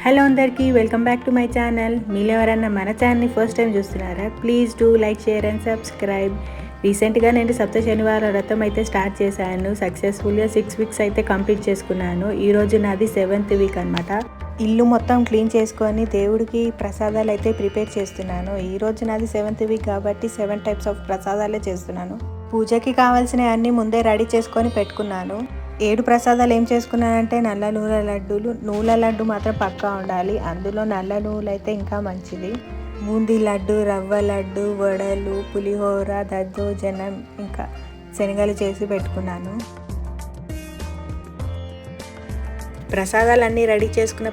Hello అందరికీ, welcome back to my channel. మీరు ఎవరన్నా మన ఛానల్ని ఫస్ట్ టైం చూస్తున్నారా? Please do like, share and subscribe. రీసెంట్గా నేను సప్త శనివార వ్రతం అయితే స్టార్ట్ చేశాను. సక్సెస్ఫుల్గా 6 వీక్స్ అయితే కంప్లీట్ చేసుకున్నాను. ఈరోజు నాది 7th వీక్ అనమాట. ఇల్లు మొత్తం క్లీన్ చేసుకొని దేవుడికి ప్రసాదాలు అయితే ప్రిపేర్ చేస్తున్నాను. ఈరోజు నాది 7th వీక్ కాబట్టి 7 టైప్స్ ఆఫ్ ప్రసాదాలే చేస్తున్నాను. పూజకి కావాల్సిన అన్నీ ముందే రెడీ చేసుకొని పెట్టుకున్నాను. 7 ప్రసాదాలు ఏం చేసుకున్నానంటే నల్ల నూనె లడ్డూలు. నూనె లడ్డు మాత్రం పక్కా ఉండాలి, అందులో నల్ల నూనెలు అయితే ఇంకా మంచిది. బూందీ లడ్డు, రవ్వ లడ్డు, వడలు, పులిహోర, దద్దోజనం, ఇంకా శనగలు చేసి పెట్టుకున్నాను. ప్రసాదాలన్నీ రెడీ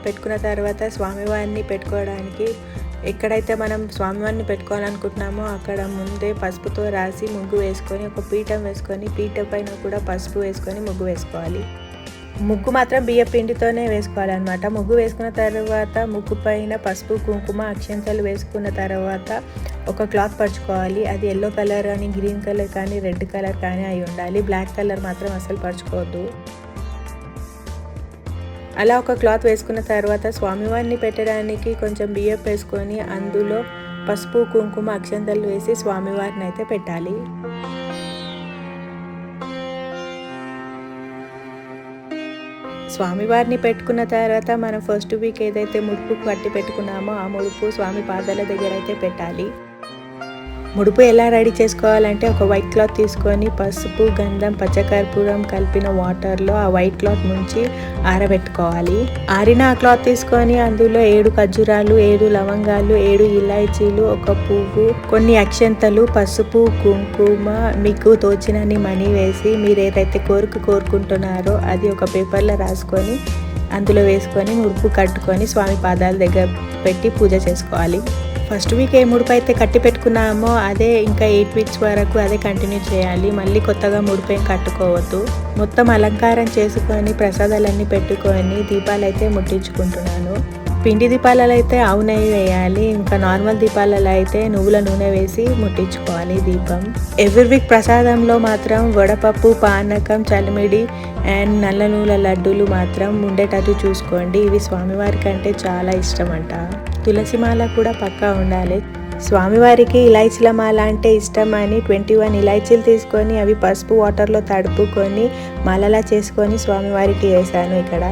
పెట్టుకున్న తర్వాత స్వామివారిని పెట్టుకోవడానికి ఎక్కడైతే మనం స్వామివారిని పెట్టుకోవాలనుకుంటున్నామో అక్కడ ముందే పసుపుతో రాసి ముగ్గు వేసుకొని ఒక పీఠం వేసుకొని పీఠం పైన కూడా పసుపు వేసుకొని ముగ్గు వేసుకోవాలి. ముగ్గు మాత్రం బియ్య పిండితోనే వేసుకోవాలన్నమాట. ముగ్గు వేసుకున్న తర్వాత ముగ్గు పైన పసుపు, కుంకుమ, అక్షంతలు వేసుకున్న తర్వాత ఒక క్లాత్ పరుచుకోవాలి. అది ఎల్లో కలర్ కానీ, గ్రీన్ కలర్ కానీ, రెడ్ కలర్ కానీ అయి ఉండాలి. బ్లాక్ కలర్ మాత్రం అసలు పరుచుకోవద్దు. అలా ఒక క్లాత్ వేసుకున్న తర్వాత స్వామివారిని పెట్టడానికి కొంచెం బియ్యం వేసుకొని అందులో పసుపు, కుంకుమ, అక్షంతలు వేసి స్వామివారిని అయితే పెట్టాలి. స్వామివారిని పెట్టుకున్న తర్వాత మనం ఫస్ట్ వీక్ ఏదైతే ముడుపు కట్టి పెట్టుకున్నామో ఆ ముడుపు స్వామి పాదాల దగ్గర అయితే పెట్టాలి. ముడుపు ఎలా రెడీ చేసుకోవాలంటే ఒక వైట్ క్లాత్ తీసుకొని పసుపు, గంధం, పచ్చకర్పూరం కలిపిన వాటర్లో ఆ వైట్ క్లాత్ నుంచి ఆరబెట్టుకోవాలి. ఆరిన ఆ క్లాత్ తీసుకొని అందులో 7 ఖర్జూరాలు, 7 లవంగాలు, 7 ఇలాచీలు, ఒక పువ్వు, కొన్ని అక్షంతలు, పసుపు, కుంకుమ, మీకు తోచినన్ని మనీ వేసి మీరు ఏదైతే కోరుకుంటున్నారో అది ఒక పేపర్లో రాసుకొని అందులో వేసుకొని ముడుపు కట్టుకొని స్వామి పాదాల దగ్గర పెట్టి పూజ చేసుకోవాలి. ఫస్ట్ వీక్ ఏ ముడుపు అయితే కట్టి పెట్టుకున్నామో అదే ఇంకా 8 వీక్స్ వరకు అదే కంటిన్యూ చేయాలి. మళ్ళీ కొత్తగా ముడుపు ఏం కట్టుకోవద్దు. మొత్తం అలంకారం చేసుకొని ప్రసాదాలన్నీ పెట్టుకొని దీపాలు అయితే ముట్టించుకుంటున్నాను. పిండి దీపాలలో అయితే ఆవు నెయ్యి వేయాలి, ఇంకా నార్మల్ దీపాలలో అయితే నువ్వుల నూనె వేసి ముట్టించుకోవాలి దీపం. ఎవ్రీ వీక్ ప్రసాదంలో మాత్రం వడపప్పు, పానకం, చలిమిడి అండ్ నల్ల నూనె లడ్డూలు మాత్రం ఉండేటట్టు చూసుకోండి. ఇవి స్వామివారికి అంటే చాలా ఇష్టం అంట. తులసి మాల కూడా పక్కా ఉండాలి. స్వామివారికి ఇలాచీల మాల అంటే ఇష్టం అని 21 ఇలాచీలు తీసుకొని అవి పసుపు వాటర్లో తడుపుకొని మాలలా చేసుకొని స్వామివారికి వేసాను. ఇక్కడ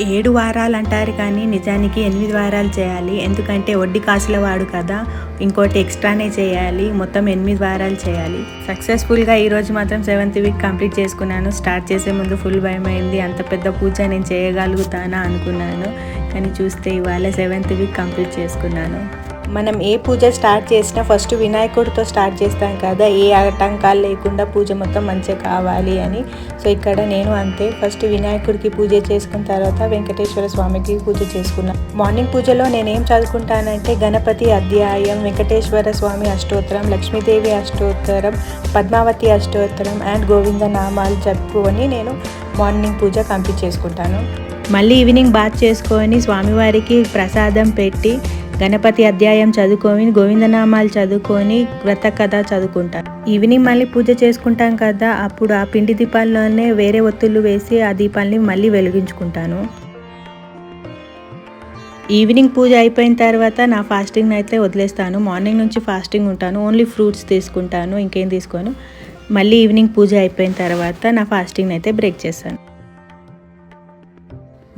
7 వారాలు అంటారు కానీ నిజానికి 8 వారాలు చేయాలి. ఎందుకంటే వడ్డీ కాసుల వాడు కదా, ఇంకోటి ఎక్స్ట్రానే చేయాలి. మొత్తం 8 వారాలు చేయాలి. సక్సెస్ఫుల్గా ఈరోజు మాత్రం 7th వీక్ కంప్లీట్ చేసుకున్నాను. స్టార్ట్ చేసే ముందు ఫుల్ భయమైంది, అంత పెద్ద పూజ నేను చేయగలుగుతానా అనుకున్నాను. కానీ చూస్తే ఇవాళ 7th వీక్ కంప్లీట్ చేసుకున్నాను. మనం ఏ పూజ స్టార్ట్ చేసినా ఫస్ట్ వినాయకుడితో స్టార్ట్ చేస్తాం కదా, ఏ ఆటంకాలు లేకుండా పూజ మొత్తం మంచిగా కావాలి అని. సో ఇక్కడ నేను అంతే, ఫస్ట్ వినాయకుడికి పూజ చేసుకున్న తర్వాత వెంకటేశ్వర స్వామికి పూజ చేసుకున్నాను. మార్నింగ్ పూజలో నేనేం చదువుకుంటానంటే గణపతి అధ్యాయం, వెంకటేశ్వర స్వామి అష్టోత్తరం, లక్ష్మీదేవి అష్టోత్తరం, పద్మావతి అష్టోత్తరం అండ్ గోవింద నామాలు చెప్పుకొని నేను మార్నింగ్ పూజ కంప్లీట్ చేసుకుంటాను. మళ్ళీ ఈవినింగ్ బాత్ చేసుకొని స్వామివారికి ప్రసాదం పెట్టి గణపతి అధ్యాయం చదువుకొని గోవిందనామాలు చదువుకొని వ్రత కథ చదువుకుంటాను. ఈవినింగ్ మళ్ళీ పూజ చేసుకుంటాం కదా, అప్పుడు ఆ పిండి దీపాల్లోనే వేరే ఒత్తులు వేసి ఆ దీపాలని మళ్ళీ వెలిగించుకుంటాను. ఈవినింగ్ పూజ అయిపోయిన తర్వాత నా ఫాస్టింగ్ అయితే వదిలేస్తాను. మార్నింగ్ నుంచి ఫాస్టింగ్ ఉంటాను, ఓన్లీ ఫ్రూట్స్ తీసుకుంటాను, ఇంకేం తీసుకోను. మళ్ళీ ఈవినింగ్ పూజ అయిపోయిన తర్వాత నా ఫాస్టింగ్ అయితే బ్రేక్ చేస్తాను.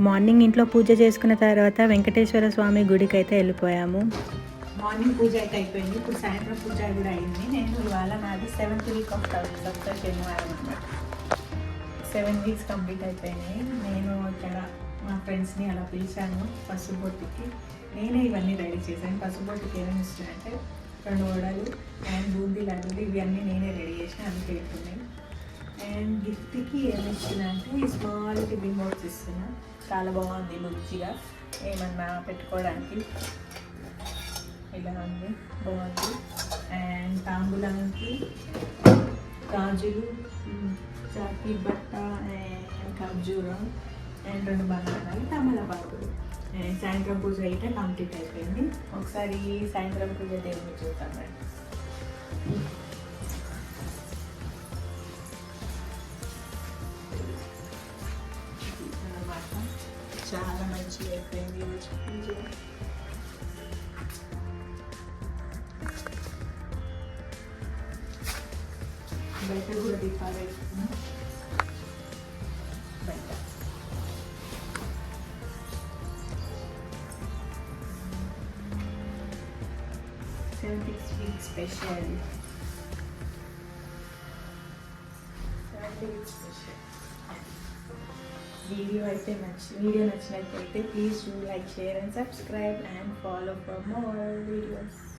మార్నింగ్ ఇంట్లో పూజ చేసుకున్న తర్వాత వెంకటేశ్వర స్వామి గుడికి అయితే వెళ్ళిపోయాము. మార్నింగ్ పూజ అయితే అయిపోయింది, ఇప్పుడు సాయంత్రం పూజ కూడా అయింది. నేను ఇవాళ నాది 7th వీక్ ఆఫ్ సప్త శనివారం అన్నమాట. 7 వీక్స్ కంప్లీట్ అయిపోయినాయి. నేను ఇక్కడ మా ఫ్రెండ్స్ని అలా పిలిచాను పసుబొట్టుకి. నేనే ఇవన్నీ రెడీ చేశాను. పసుబొట్టుకి ఏమేమి ఇస్తున్నాయంటే 2 వడలు అండ్ బూందీ లడ్డూలు, ఇవన్నీ నేనే రెడీ చేసిన, అవి పెట్టుకున్నాయి. అండ్ గిఫ్ట్కి ఏమి ఇస్తున్నా అంటే ఈ స్మాల్ టిఫిన్ బాక్స్ ఇస్తున్నా. చాలా బాగుంది, రుచిగా ఏమన్నా పెట్టుకోవడానికి ఇలా ఉంది, బాగుంది. అండ్ తాంబూలానికి గాజులు, చాకి బట్ట అండ్ ఖర్జూరం అండ్ 2 బనానాలు, తమలపాకులు. సాయంత్రం పూజ అయితే కంప్లీట్ అయిపోయింది. ఒకసారి సాయంత్రం పూజ దేవుని చూద్దాం. చాలా మంచిగా అయిపోయింది ఈరోజు పూజ. బయట కూడా దీపాలు పెట్టుకున్నాం. బయట 76 week special. 76 special. వీడియో నచ్చినట్లయితే please do like, share and subscribe and follow for more videos.